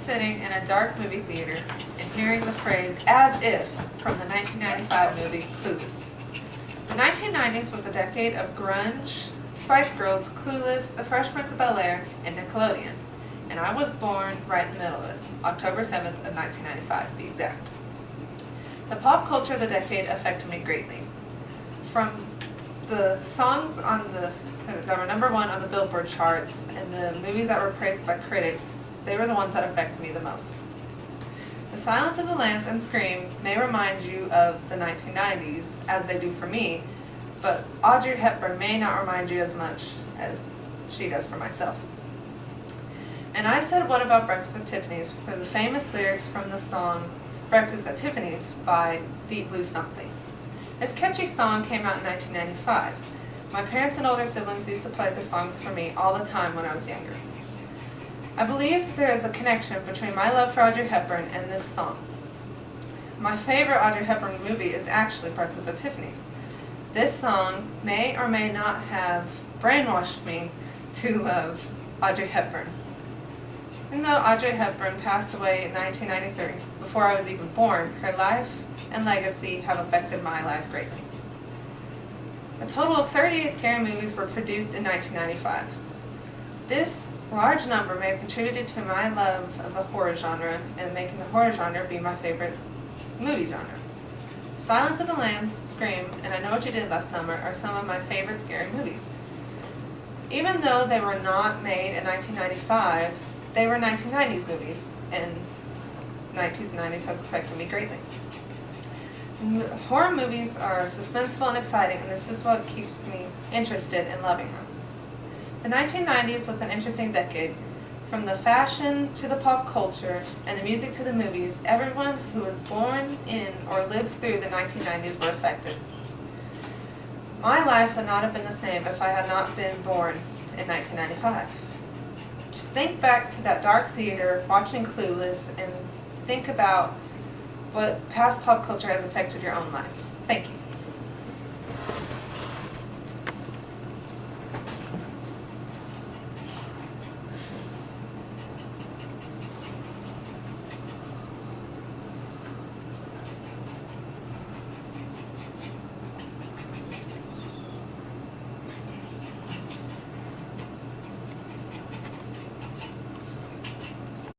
sitting in a dark movie theater and hearing the phrase "as if" from the 1995 movie Clueless. The 1990s was a decade of grunge, Spice Girls, Clueless, The Fresh Prince of Bel-Air, and Nickelodeon. And I was born right in the middle of it, October 7th of 1995 to be exact. The pop culture of the decade affected me greatly. From the songs that were number one on the Billboard charts and the movies that were praised by critics, they were the ones that affected me the most. The Silence of the Lambs and Scream may remind you of the 1990s, as they do for me, but Audrey Hepburn may not remind you as much as she does for myself. And I said, what about Breakfast at Tiffany's, for the famous lyrics from the song Breakfast at Tiffany's by Deep Blue Something. This catchy song came out in 1995. My parents and older siblings used to play this song for me all the time when I was younger. I believe there is a connection between my love for Audrey Hepburn and this song. My favorite Audrey Hepburn movie is actually Breakfast at Tiffany's. This song may or may not have brainwashed me to love Audrey Hepburn. Even though Audrey Hepburn passed away in 1993, before I was even born, her life and legacy have affected my life greatly. A total of 38 scary movies were produced in 1995. This large number may have contributed to my love of the horror genre and making the horror genre be my favorite movie genre. Silence of the Lambs, Scream, and I Know What You Did Last Summer are some of my favorite scary movies. Even though they were not made in 1995, they were 1990s movies, and 1990s has affected me greatly. Horror movies are suspenseful and exciting, and this is what keeps me interested in loving them. The 1990s was an interesting decade. From the fashion to the pop culture and the music to the movies, everyone who was born in or lived through the 1990s were affected. My life would not have been the same if I had not been born in 1995. Just think back to that dark theater watching Clueless and think about what past pop culture has affected your own life. Thank you.